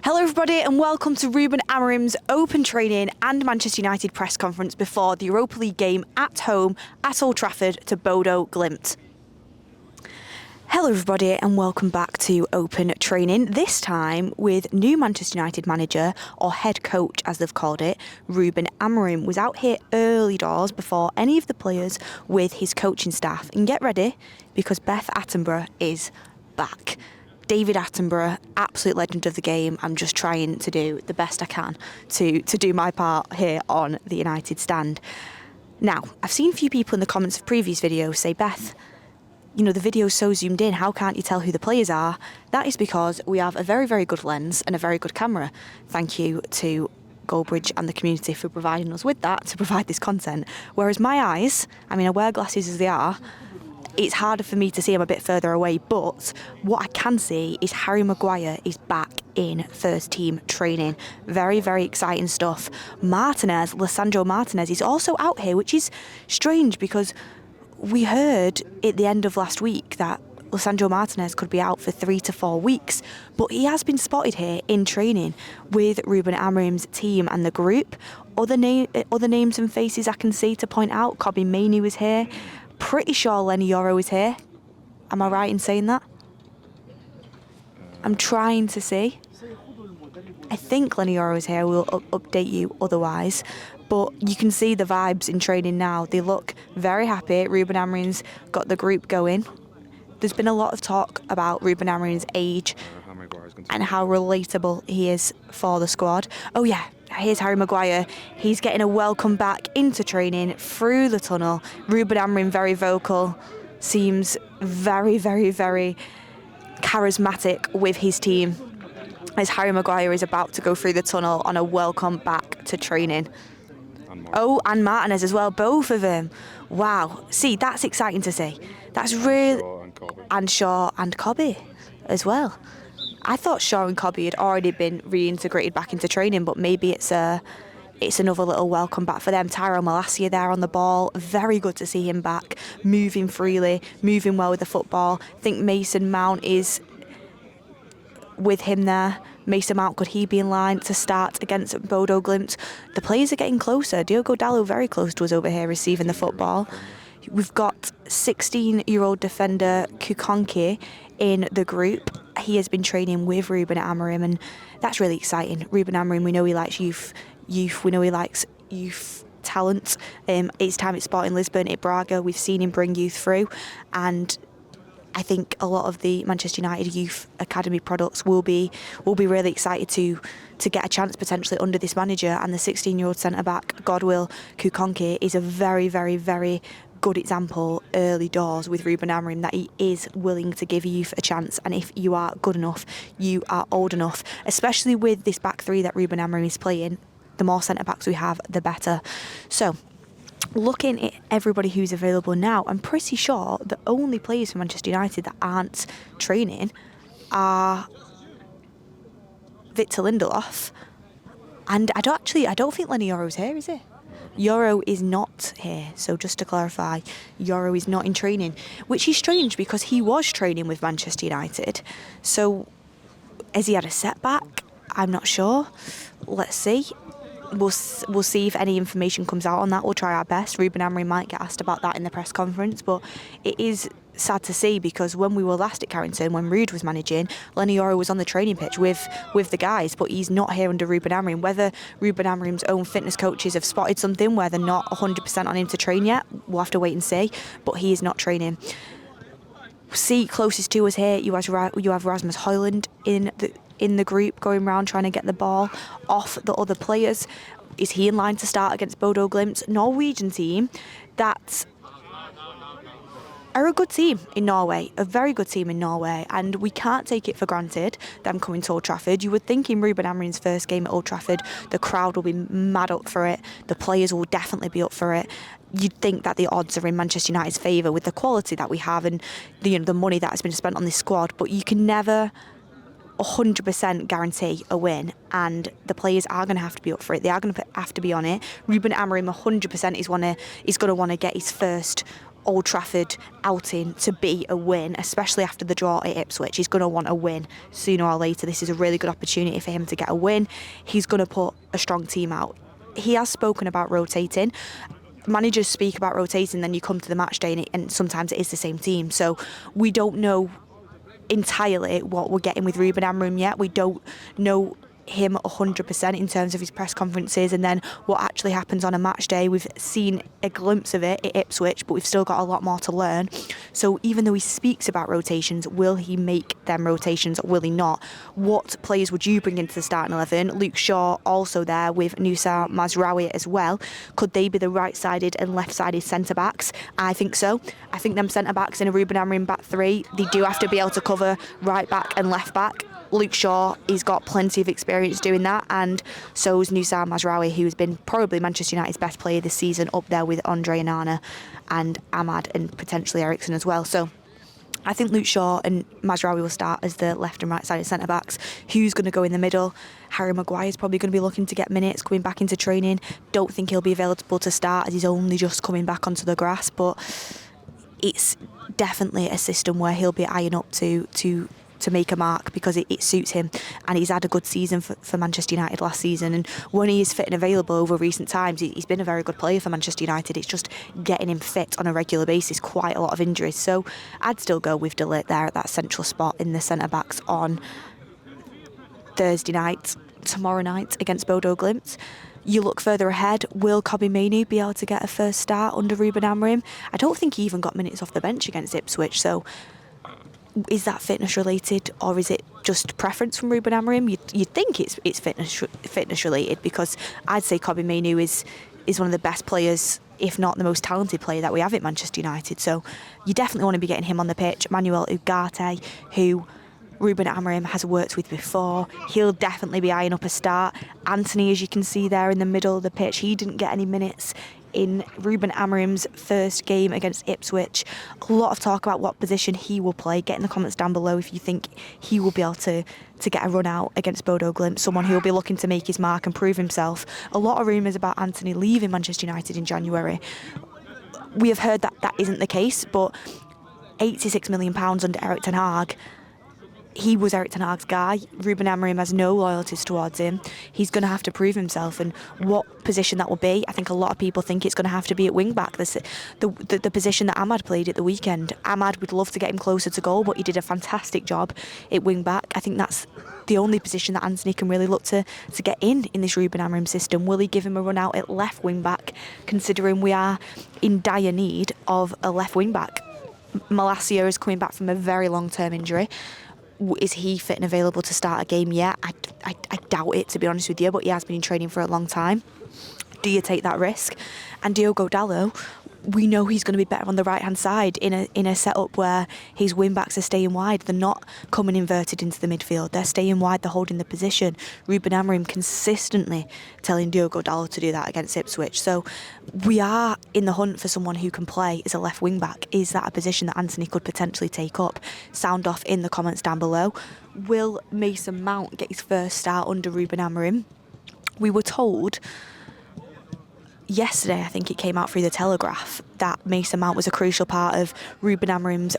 Hello everybody and welcome to Ruben Amorim's open training and Manchester United press conference before the Europa League game at home at Old Trafford to Bodø Glimt. Hello everybody and welcome back to open training, this time with new Manchester United manager, or head coach as they've called it. Ruben Amorim was out here early doors before any of the players with his coaching staff. And get ready, because Beth Attenborough is back. David Attenborough, absolute legend of the game. I'm just trying to do the best I can to do my part here on the United stand. Now, I've seen a few people in the comments of previous videos say, Beth, you know, the video's so zoomed in, how can't you tell who the players are? That is because we have a very, very good lens and a very good camera. Thank you to Goldbridge and the community for providing us with that to provide this content. Whereas my eyes, I mean, I wear glasses as they are, it's harder for me to see him a bit further away, but what I can see is Harry Maguire is back in first team training. Very, very exciting stuff. Lisandro Martinez is also out here, which is strange because we heard at the end of last week that Lisandro Martinez could be out for 3 to 4 weeks, but he has been spotted here in training with Ruben Amorim's team and the group. Other names and faces I can see to point out, Mainoo is here. Pretty sure Yoro is here. Am I right in saying that? I'm trying to see. I think Yoro is here. We'll update you otherwise. But you can see the vibes in training now. They look very happy. Ruben Amorim's got the group going. There's been a lot of talk about Ruben Amorim's age and how relatable he is for the squad. Oh yeah, here's Harry Maguire. He's getting a welcome back into training through the tunnel. Ruben Amorim, very vocal, seems very, very, very charismatic with his team as Harry Maguire is about to go through the tunnel on a welcome back to training. Oh, and Martinez as well, both of them. Wow. See, that's exciting to see. That's really... And Shaw and Cobby as well. I thought Shaw and Cobby had already been reintegrated back into training, but maybe it's another little welcome back for them. Tyrell Malacia there on the ball. Very good to see him back, moving freely, moving well with the football. I think Mason Mount is with him there. Mason Mount, could he be in line to start against Bodø Glimt? The players are getting closer. Diogo Dalot very close to us over here receiving the football. We've got 16-year-old defender Kukonke in the group. He has been training with Ruben Amorim, and that's really exciting. Ruben Amorim, we know he likes youth. We know he likes youth talent. His time at Sporting Lisbon, at Braga, we've seen him bring youth through, and I think a lot of the Manchester United youth academy products will be really excited to get a chance potentially under this manager. And the 16-year-old centre-back, Godwill Kukonke, is a very, very, very good example early doors with Ruben Amorim that he is willing to give youth a chance. And if you are good enough, you are old enough, especially with this back three that Ruben Amorim is playing. The more centre-backs we have, the better. So, looking at everybody who's available now, I'm pretty sure the only players for Manchester United that aren't training are Victor Lindelof, and I don't think Yoro's here, is he? Yoro is not here, so just to clarify, Yoro is not in training, which is strange because he was training with Manchester United. So, has he had a setback? I'm not sure. Let's see. We'll see if any information comes out on that. We'll try our best. Ruben Amorim might get asked about that in the press conference, but it is sad to see because when we were last at Carrington, when Rude was managing, Yoro was on the training pitch with the guys, but he's not here under Ruben Amorim. Whether Ruben Amorim's own fitness coaches have spotted something where they're not 100% on him to train yet, we'll have to wait and see, but he is not training. See, closest to us here, you have Rasmus Højlund in the group going around trying to get the ball off the other players. Is he in line to start against Bodø Glimt? Norwegian team that are a good team in Norway, a very good team in Norway, and we can't take it for granted them coming to Old Trafford. You would think in Ruben Amorim's first game at Old Trafford, the crowd will be mad up for it, the players will definitely be up for it. You'd think that the odds are in Manchester United's favour with the quality that we have and the money that has been spent on this squad, but you can never 100% guarantee a win, and the players are going to have to be up for it. They are going to have to be on it. Ruben Amorim 100% is going to want to get his first Old Trafford outing to be a win, especially after the draw at Ipswich. He's going to want a win sooner or later. This is a really good opportunity for him to get a win. He's going to put a strong team out. He has spoken about rotating. Managers speak about rotating, then you come to the match day and sometimes it is the same team. So we don't know entirely what we're getting with Ruben Amorim yet. We don't know him 100% in terms of his press conferences and then what actually happens on a match day. We've seen a glimpse of it at Ipswich, but we've still got a lot more to learn. So even though he speaks about rotations, will he make them rotations or will he not? What players would you bring into the starting 11? Luke Shaw also there with Nusa Mazraoui as well. Could they be the right-sided and left-sided centre-backs? I think so. I think them centre-backs in a Ruben Amorim back three, they do have to be able to cover right-back and left-back. Luke Shaw, he's got plenty of experience doing that, and so's Nusa Mazraoui, who's been probably Manchester United's best player this season, up there with Andre Onana and Ahmad and potentially Ericsson as well. So I think Luke Shaw and Mazraoui will start as the left and right-sided centre-backs. Who's going to go in the middle? Harry Maguire is probably going to be looking to get minutes, coming back into training. Don't think he'll be available to start as he's only just coming back onto the grass, but it's definitely a system where he'll be eyeing up to make a mark because it suits him, and he's had a good season for Manchester United last season, and when he is fit and available over recent times, he's been a very good player for Manchester United. It's just getting him fit on a regular basis, quite a lot of injuries. So I'd still go with De Ligt there at that central spot in the centre-backs on Thursday night, tomorrow night against Bodø Glimt. You look further ahead, will Mainoo be able to get a first start under Ruben Amorim? I don't think he even got minutes off the bench against Ipswich, so is that fitness related or is it just preference from Ruben Amorim? You'd think it's fitness related, because I'd say Mainoo is one of the best players, if not the most talented player that we have at Manchester United. So you definitely want to be getting him on the pitch. Manuel Ugarte, who Ruben Amorim has worked with before, he'll definitely be eyeing up a start. Anthony, as you can see there in the middle of the pitch, he didn't get any minutes in Ruben Amorim's first game against Ipswich. A lot of talk about what position he will play. Get in the comments down below if you think he will be able to get a run out against Bodø Glimt, someone who will be looking to make his mark and prove himself. A lot of rumours about Anthony leaving Manchester United in January. We have heard that isn't the case, but £86 million under Erik ten Hag. He was Erik ten Hag's guy. Ruben Amorim has no loyalties towards him. He's going to have to prove himself, and what position that will be, I think a lot of people think it's going to have to be at wing-back, the position that Ahmad played at the weekend. Ahmad would love to get him closer to goal, but he did a fantastic job at wing-back. I think that's the only position that Anthony can really look to get in this Ruben Amorim system. Will he give him a run out at left wing-back, considering we are in dire need of a left wing-back? Malacia is coming back from a very long-term injury. Is he fit and available to start a game yet? I doubt it, to be honest with you, but he has been in training for a long time. Do you take that risk? And Diogo Dalot, we know he's going to be better on the right-hand side in a setup where his wing-backs are staying wide. They're not coming inverted into the midfield. They're staying wide, they're holding the position. Ruben Amorim consistently telling Diogo Dalot to do that against Ipswich. So we are in the hunt for someone who can play as a left wing-back. Is that a position that Anthony could potentially take up? Sound off in the comments down below. Will Mason Mount get his first start under Ruben Amorim? We were told yesterday, I think it came out through the Telegraph, that Mason Mount was a crucial part of Ruben Amorim's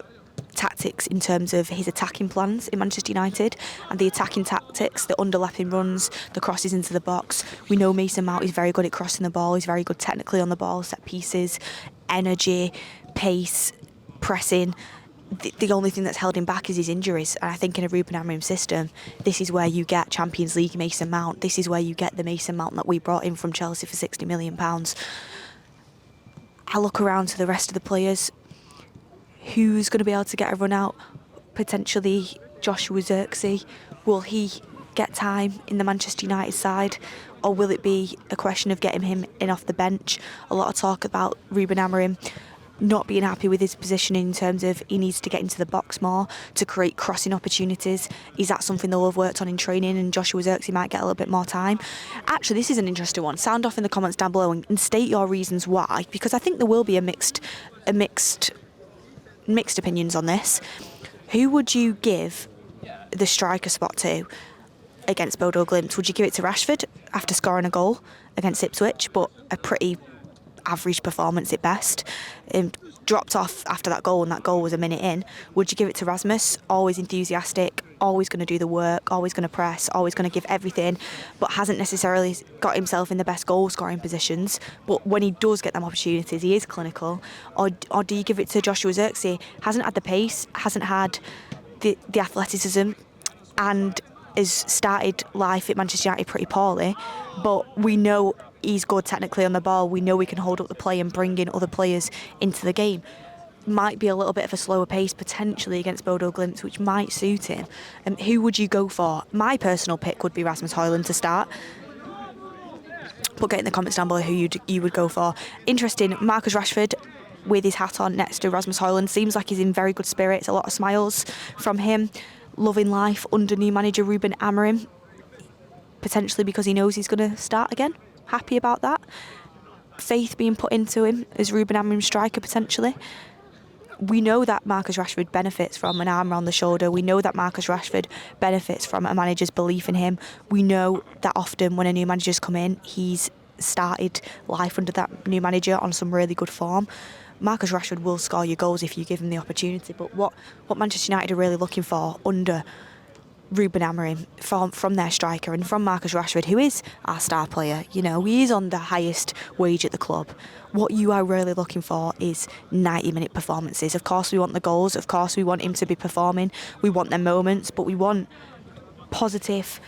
tactics in terms of his attacking plans in Manchester United, and the attacking tactics, the underlapping runs, the crosses into the box. We know Mason Mount is very good at crossing the ball, he's very good technically on the ball, set pieces, energy, pace, pressing. The only thing that's held him back is his injuries, and I think in a Ruben Amorim system, this is where you get Champions League Mason Mount. This is where you get the Mason Mount that we brought in from Chelsea for £60 million. I look around to the rest of the players. Who's going to be able to get a run out? Potentially Joshua Zirkzee. Will he get time in the Manchester United side, or will it be a question of getting him in off the bench? A lot of talk about Ruben Amorim not being happy with his positioning in terms of he needs to get into the box more to create crossing opportunities. Is that something they'll have worked on in training, and Joshua Zirkzee might get a little bit more time? Actually, this is an interesting one. Sound off in the comments down below and state your reasons why, because I think there will be a mixed opinions on this. Who would you give the striker spot to against Bodø Glimt? Would you give it to Rashford after scoring a goal against Ipswich, but a pretty average performance at best? dropped off after that goal, and that goal was a minute in, would you give it to Rasmus? Always enthusiastic, always going to do the work, always going to press, always going to give everything, but hasn't necessarily got himself in the best goal scoring positions. But when he does get them opportunities, he is clinical. Or do you give it to Joshua Zirkzee? Hasn't had the pace, hasn't had the athleticism, and has started life at Manchester United pretty poorly, but we know he's good technically on the ball. We know he can hold up the play and bring in other players into the game. Might be a little bit of a slower pace potentially against Bodø Glimt, which might suit him. Who would you go for? My personal pick would be Rasmus Højlund to start. But get in the comments down below who you would go for. Interesting, Marcus Rashford with his hat on next to Rasmus Højlund. Seems like he's in very good spirits. A lot of smiles from him. Loving life under new manager Ruben Amorim. Potentially because he knows he's going to start again. Happy about that. Faith being put into him as Ruben Amorim striker potentially. We know that Marcus Rashford benefits from an arm around the shoulder. We know that Marcus Rashford benefits from a manager's belief in him. We know that often when a new manager's come in, he's started life under that new manager on some really good form. Marcus Rashford will score your goals if you give him the opportunity, but what Manchester United are really looking for under Ruben Amorim from their striker and from Marcus Rashford, who is our star player, he is on the highest wage at the club. What you are really looking for is 90-minute performances. Of course we want the goals, of course we want him to be performing, we want their moments, but we want positive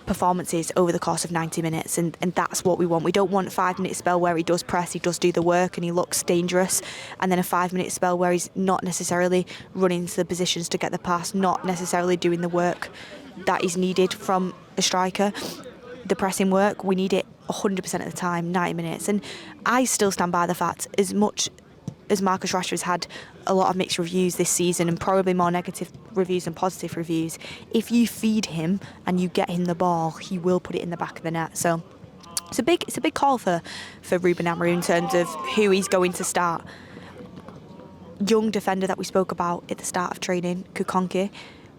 performances over the course of 90 minutes, and that's what we want. We don't want a 5-minute spell where he does press, he does do the work and he looks dangerous, and then a 5-minute spell where he's not necessarily running to the positions to get the pass, not necessarily doing the work that is needed from a striker. The pressing work, we need it 100% of the time, 90 minutes. And I still stand by the fact, as much as Marcus Rashford's had a lot of mixed reviews this season and probably more negative reviews than positive reviews, if you feed him and you get him the ball, he will put it in the back of the net. So it's a big call for Ruben Amorim in terms of who he's going to start. Young defender that we spoke about at the start of training, Kukonke,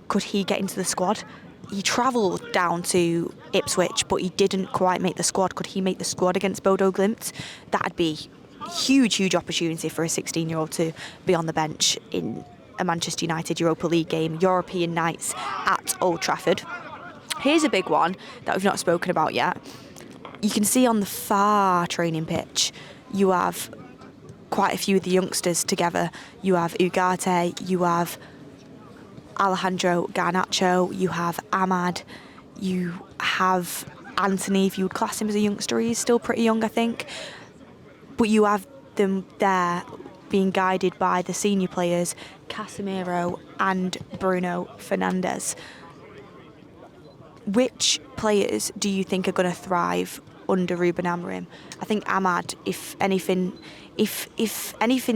could he get into the squad? He travelled down to Ipswich, but he didn't quite make the squad. Could he make the squad against Bodø Glimt? That'd be huge opportunity for a 16-year-old to be on the bench in a Manchester United Europa League game, European nights at Old Trafford. Here's a big one that we've not spoken about yet. You can see on the far training pitch, you have quite a few of the youngsters together. You have Ugarte, you have Alejandro Garnacho, you have Ahmad, you have Anthony, if you would class him as a youngster. He's still pretty young, I think. But you have them there being guided by the senior players, Casemiro and Bruno Fernandes. Which players do you think are going to thrive under Ruben Amorim? I think Ahmad, if anything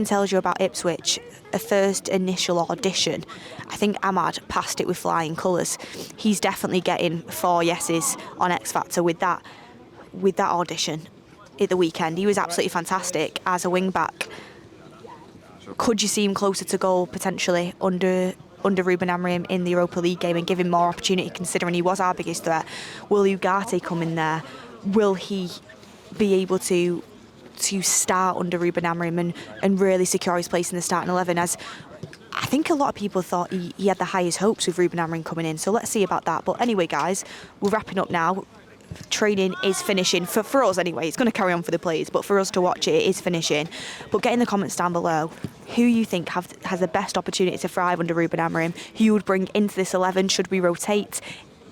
tells you about Ipswich, a first initial audition, I think Ahmad passed it with flying colours. He's definitely getting 4 yeses on X Factor with that audition at the weekend. He was absolutely fantastic as a wing back. Could you see him closer to goal potentially under Ruben Amorim in the Europa League game and give him more opportunity, considering he was our biggest threat? Will Ugarte come in there? Will he be able to start under Ruben Amorim and really secure his place in the starting 11? As I think a lot of people thought he had the highest hopes with Ruben Amorim coming in, so let's see about that. But anyway, guys, we're wrapping up now. Training is finishing for us anyway. It's going to carry on for the players, but for us to watch it is finishing. But get in the comments down below who you think has the best opportunity to thrive under Ruben Amorim, who you would bring into this 11. Should we rotate?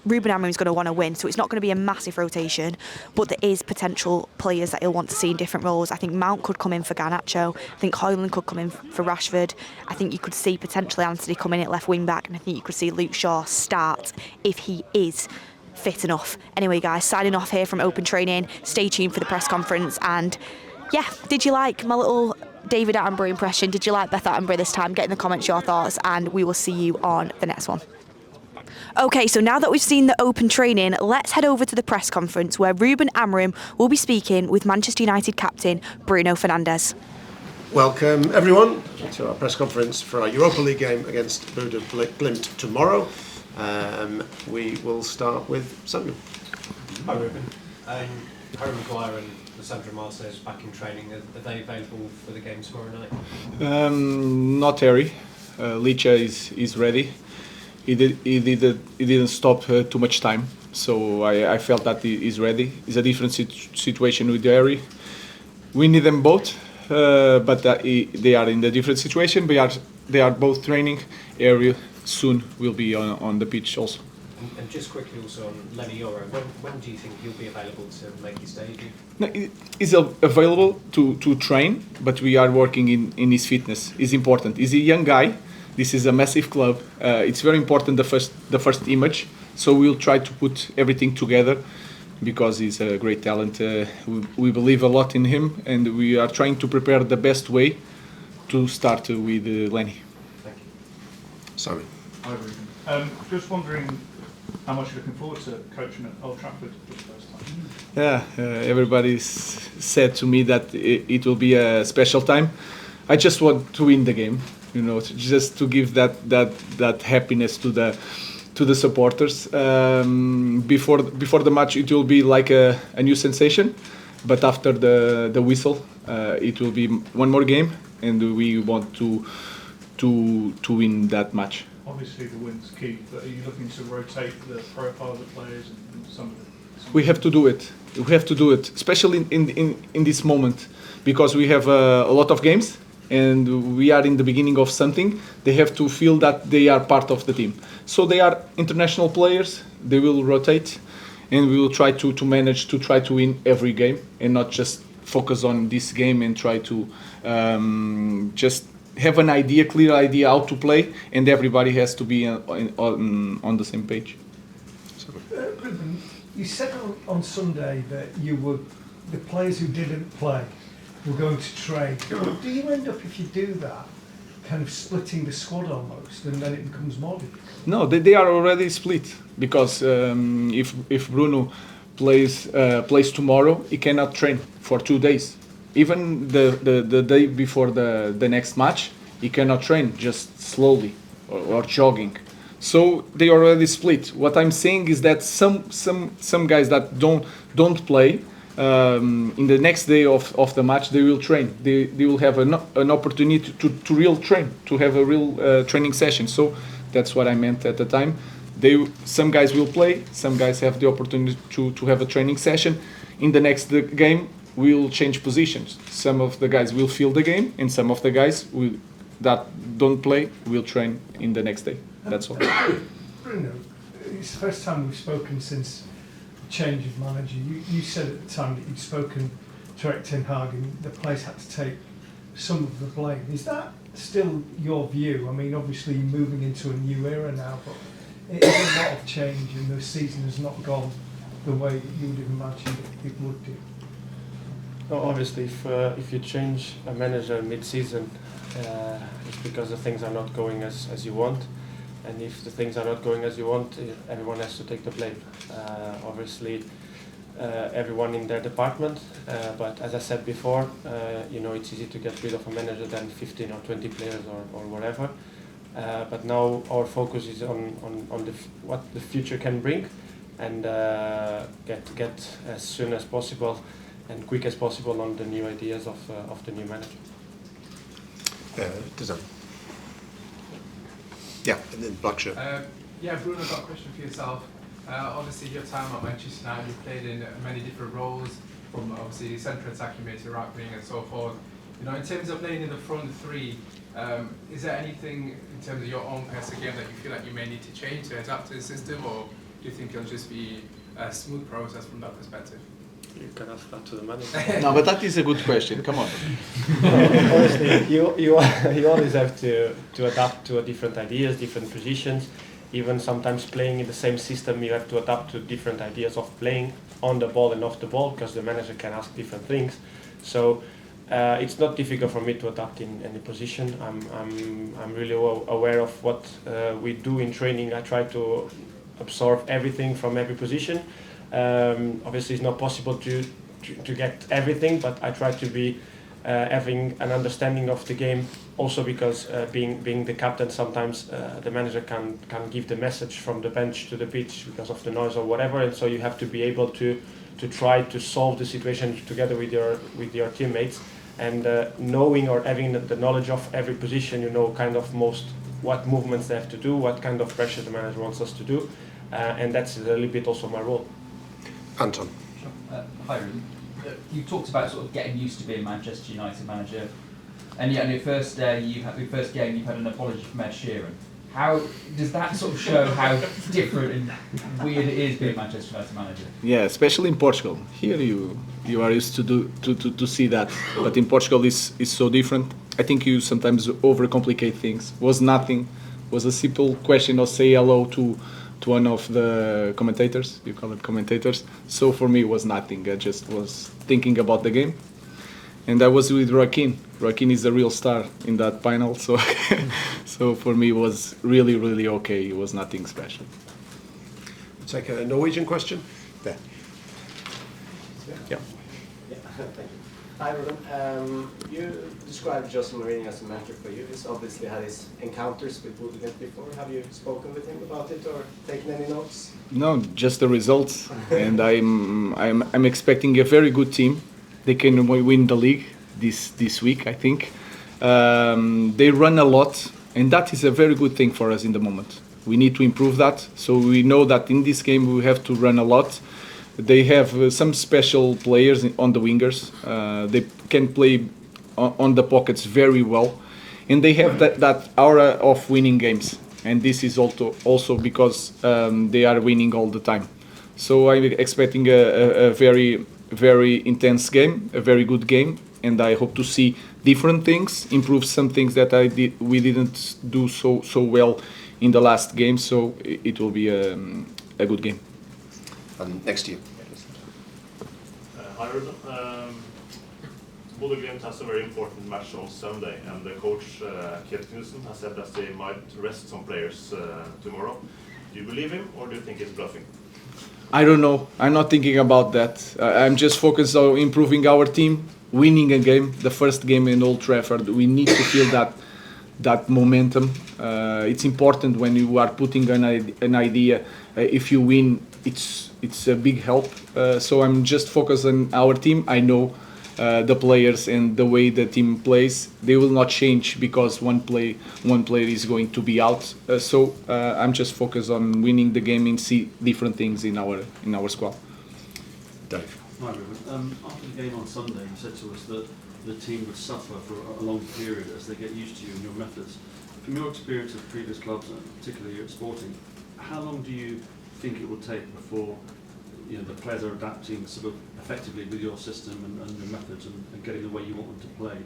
Ruben Amorim's going to want to win, so it's not going to be a massive rotation, but there is potential players that he'll want to see in different roles. I think Mount could come in for Garnacho. I think Højlund could come in for Rashford. I think you could see potentially Anthony come in at left wing back, and I think you could see Luke Shaw start if he is fit enough. Anyway, guys, signing off here from Open Training. Stay tuned for the press conference. And yeah, did you like my little David Attenborough impression? Did you like Beth Attenborough this time? Get in the comments your thoughts, and we will see you on the next one. Okay, so now that we've seen the Open Training, let's head over to the press conference where Ruben Amorim will be speaking with Manchester United captain Bruno Fernandes. Welcome everyone to our press conference for our Europa League game against Bodø Glimt tomorrow. We will start with Samuel. Hi Ruben. Harry Maguire and Lissandro Martinez back in training. Are they available for the game tomorrow night? Not Harry. Licha is ready. He didn't stop too much time, so I felt that he is ready. It's a different situation with Harry. We need them both, but they are in a different situation. They are both training. Harry soon will be on the pitch also. And just quickly also on Lenny Yoro, when do you think he'll be available to make his debut? No, he's available to train, but we are working in his fitness. It's important. He's a young guy. This is a massive club. It's very important, the first image. So we'll try to put everything together because he's a great talent. We believe a lot in him, and we are trying to prepare the best way to start with Lenny. Thank you. Simon. Hi, Ruben. Just wondering how much you're looking forward to coaching at Old Trafford for the first time. Yeah, everybody said to me that it will be a special time. I just want to win the game, just to give that happiness to the supporters. Before the match, it will be like a new sensation, but after the whistle, it will be one more game, and we want to win that match. Obviously, the win's key, but are you looking to rotate the profile of the players and some of the? We have to do it. We have to do it, especially in this moment, because we have a lot of games and we are in the beginning of something. They have to feel that they are part of the team. So they are international players. They will rotate, and we will try to manage to try to win every game and not just focus on this game and try to just have an idea, clear idea how to play, and everybody has to be on the same page. Ruben, you said on Sunday that the players who didn't play were going to trade. Do you end up, if you do that, kind of splitting the squad almost, and then it becomes more difficult? No, they are already split because if Bruno plays tomorrow, he cannot train for 2 days. Even the day before the next match, he cannot train, just slowly or jogging. So they already split. What I'm saying is that some guys that don't play, in the next day of the match, they will train. They will have an opportunity to real train, to have a real training session. So that's what I meant at the time. Some guys will play, some guys have the opportunity to have a training session. In the next game, we'll change positions. Some of the guys will fill the game, and some of the guys that don't play will train in the next day. That's all. Bruno, it's the first time we've spoken since the change of manager. You said at the time that you'd spoken to Erik ten Hag and the players had to take some of the blame. Is that still your view? I mean, obviously you're moving into a new era now, but it is a lot of change and the season has not gone the way that you would have imagined it would do. No, obviously, if you change a manager mid-season, it's because the things are not going as you want, and if the things are not going as you want, everyone has to take the blame. Obviously, everyone in their department, but as I said before, it's easy to get rid of a manager than 15 or 20 players or whatever. But now our focus is on what the future can bring, and get as soon as possible and quick as possible on the new ideas of the new manager. Design. Yeah, and then black shirt. Yeah, Bruno, I've got a question for yourself. Obviously, your time at Manchester United, you've played in many different roles, from obviously central attacking mid to right wing and so forth. In terms of playing in the front three, is there anything in terms of your own personal game that you feel like you may need to change to adapt to the system, or do you think it'll just be a smooth process from that perspective? You can ask that to the manager. No, but that is a good question. Come on. Honestly, you always have to adapt to different ideas, different positions. Even sometimes playing in the same system, you have to adapt to different ideas of playing on the ball and off the ball, because the manager can ask different things. So it's not difficult for me to adapt in any position. I'm really aware of what we do in training. I try to absorb everything from every position. Obviously, it's not possible to get everything, but I try to be having an understanding of the game. Also because being the captain, sometimes the manager can give the message from the bench to the pitch because of the noise or whatever, and so you have to be able to try to solve the situation together with your teammates, and knowing or having the knowledge of every position, you know kind of most what movements they have to do, what kind of pressure the manager wants us to do, and that's a little bit also my role. Anton. Sure. Hi, Ruben. You talked about sort of getting used to being Manchester United manager, and yet on your first day, your first game, you've had an apology from Ed Sheeran. How does that sort of show how different and weird it is being Manchester United manager? Yeah, especially in Portugal. Here you are used to see that, but in Portugal is so different. I think you sometimes overcomplicate things. Was nothing. Was a simple question of say hello to one of the commentators. You call it commentators. So for me it was nothing. I just was thinking about the game. And I was with Joaquin. Joaquin is the real star in that final, so so for me it was really, really okay. It was nothing special. We'll take a Norwegian question. There. Yeah. Thank you. Hi, Ruben. You described Jose Mourinho as a mentor for you. He's obviously had his encounters with Bodø before. Have you spoken with him about it or taken any notes? No, just the results. And I'm expecting a very good team. They can win the league this week, I think. They run a lot, and that is a very good thing for us in the moment. We need to improve that. So we know that in this game we have to run a lot. They have some special players on the wingers. They can play on the pockets very well, and they have that aura of winning games. And this is also because they are winning all the time. So I'm expecting a very intense game, a very good game, and I hope to see different things, improve some things that we didn't do so well in the last game. So it will be a good game. And next to you. Hi, Ruben. Glimt has a very important match on Sunday, and the coach Carrington has said that they might rest some players tomorrow. Do you believe him, or do you think he's bluffing? I don't know. I'm not thinking about that. I'm just focused on improving our team, winning a game, the first game in Old Trafford. We need to feel that momentum. It's important when you are putting an idea. If you win, it's a big help. So I'm just focused on our team. I know the players and the way the team plays. They will not change because one player is going to be out. So I'm just focused on winning the game and see different things in our squad. Dave. Hi, Ruben. After the game on Sunday, you said to us that the team would suffer for a long period as they get used to you and your methods. From your experience of previous clubs, and particularly at Sporting, how long do you think it will take before the players are adapting sort of effectively with your system and your methods and getting the way you want them to play?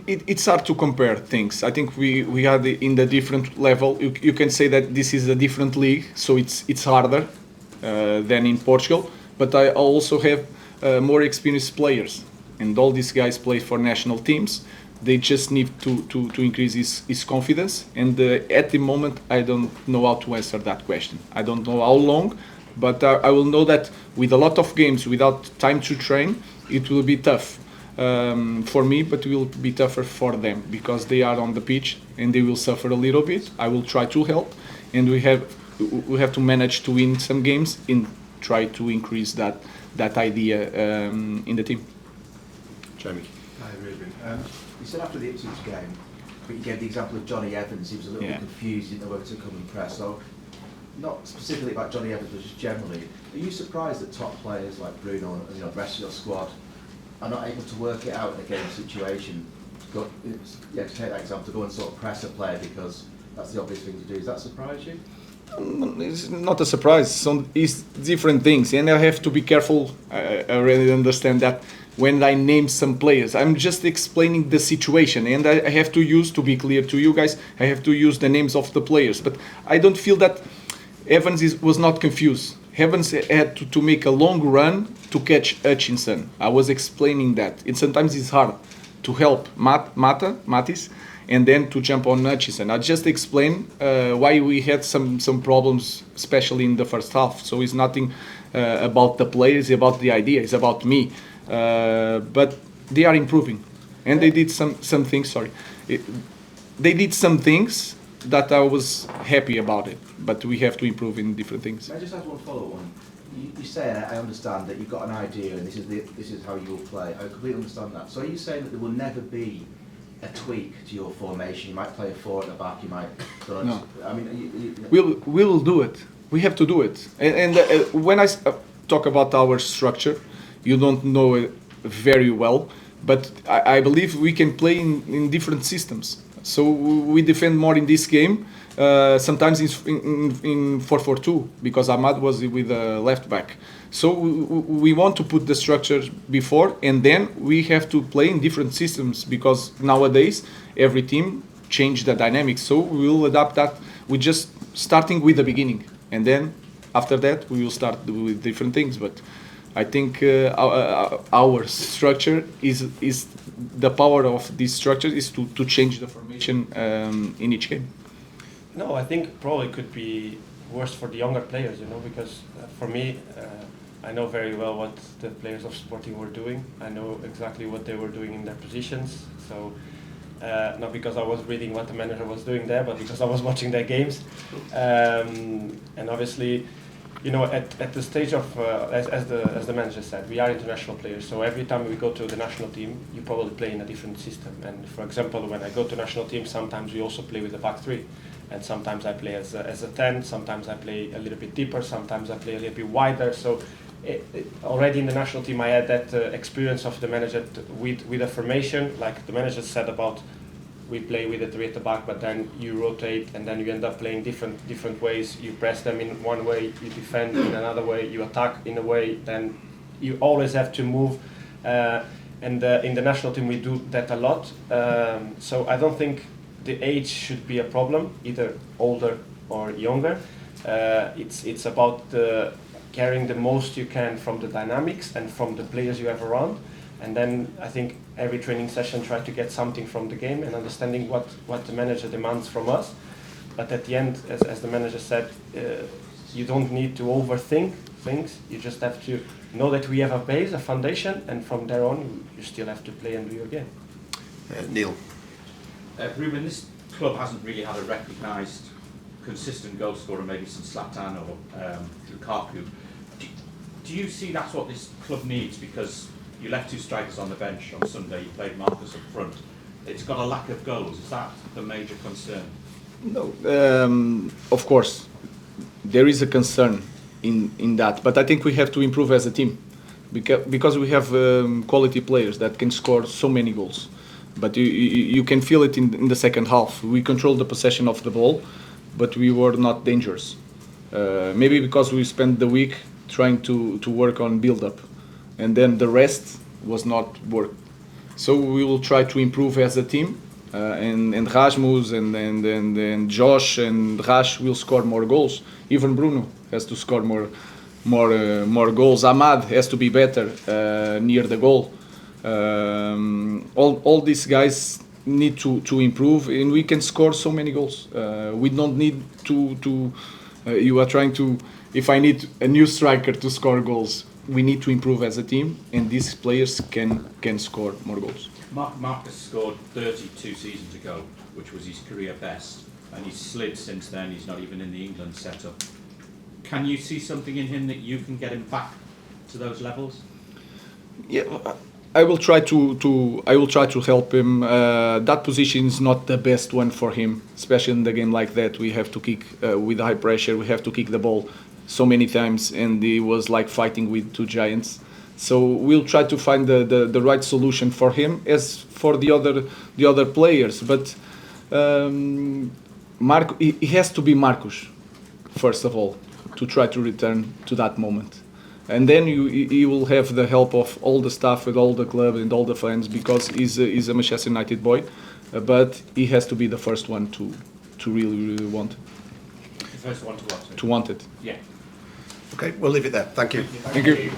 It's hard to compare things. I think we are in the different level. You can say that this is a different league, so it's harder than in Portugal. But I also have more experienced players, and all these guys play for national teams. They just need to increase his confidence. And at the moment, I don't know how to answer that question. I don't know how long, but I will know that with a lot of games, without time to train, it will be tough for me, but it will be tougher for them because they are on the pitch and they will suffer a little bit. I will try to help, and we have to manage to win some games and try to increase that idea in the team. Jamie. Hi, Ruben. You said after the Ipswich game, but you gave the example of Johnny Evans. He was a little bit confused, didn't know whether to come and press. So, not specifically about Johnny Evans, but just generally, are you surprised that top players like Bruno and the rest of your squad are not able to work it out in a game situation? To take that example, to go and sort of press a player because that's the obvious thing to do. Does that surprise you? It's not a surprise. It's different things, and I have to be careful. I really understand that when I name some players, I'm just explaining the situation, and I have to use, to be clear to you guys, I have to use the names of the players. But I don't feel that Evans was not confused. Evans had to make a long run to catch Hutchinson. I was explaining that. And sometimes it's hard to help Matis, and then to jump on Hutchinson. I just explained why we had some problems, especially in the first half. So it's nothing about the players, it's about the idea, it's about me. But they are improving. and they did some things. Sorry, they did some things that I was happy about it, but we have to improve in different things. I just have one follow-up one. You say, and I understand that you've got an idea and this is how you will play. I completely understand that. So are you saying that there will never be a tweak to your formation? You might play a 4 at the back. You might. No. I mean, we will do it. We have to do it. And when I talk about our structure, you don't know it very well, but I believe we can play in different systems. So we defend more in this game, sometimes in 4-4-2, because Ahmad was with a left back. So we want to put the structure before, and then we have to play in different systems, because nowadays every team changed the dynamics. So we will adapt that. We're just starting with the beginning, and then after that we will start with different things. But I think our structure is the power of this structure is to change the formation in each game. No, I think probably could be worse for the younger players, because for me, I know very well what the players of Sporting were doing. I know exactly what they were doing in their positions. So not because I was reading what the manager was doing there, but because I was watching their games. And obviously, at the stage of, as the manager said, we are international players. So every time we go to the national team, you probably play in a different system. And for example, when I go to national team, sometimes we also play with the back 3. And sometimes I play as a 10, sometimes I play a little bit deeper, sometimes I play a little bit wider. So already in the national team, I had that experience of the manager with a formation, like the manager said about we play with a 3 at the back, but then you rotate and then you end up playing different ways. You press them in one way, you defend in another way, you attack in a way, then you always have to move. And in the national team, we do that a lot. So I don't think the age should be a problem, either older or younger. It's about carrying the most you can from the dynamics and from the players you have around. And then I think every training session try to get something from the game and understanding what the manager demands from us. But at the end, as the manager said, you don't need to overthink things. You just have to know that we have a base, a foundation, and from there on, you still have to play and do your game. Neil. Ruben, this club hasn't really had a recognised, consistent goal scorer, maybe since Zlatan or Lukaku. Do you see that's what this club needs? Because you left 2 strikers on the bench on Sunday, you played Marcus up front. It's got a lack of goals. Is that the major concern? No, of course, there is a concern in that, but I think we have to improve as a team, because we have quality players that can score so many goals. But you can feel it in the second half. We controlled the possession of the ball, but we were not dangerous. Maybe because we spent the week trying to work on build-up, and then the rest was not work. So we will try to improve as a team, and Rasmus and Josh and Rash will score more goals. Even Bruno has to score more goals. Ahmad has to be better near the goal. All these guys need to improve, and we can score so many goals. We don't need to you are trying to, if I need a new striker to score goals, we need to improve as a team, and these players can score more goals. Marcus scored 32 seasons ago, which was his career best, and he's slid since then. He's not even in the England setup. Can you see something in him that you can get him back to those levels? Yeah, I will try to help him. That position is not the best one for him, especially in the game like that. We have to kick with high pressure. We have to kick the ball so many times, and he was like fighting with 2 giants. So we'll try to find the right solution for him as for the other players. But he has to be Marcus first of all to try to return to that moment. And then you will have the help of all the staff with all the club and all the fans, because he's a Manchester United boy, but he has to be the first one to really want it. The first one to what? To want it. Yeah. Okay, we'll leave it there. Thank you. Thank you.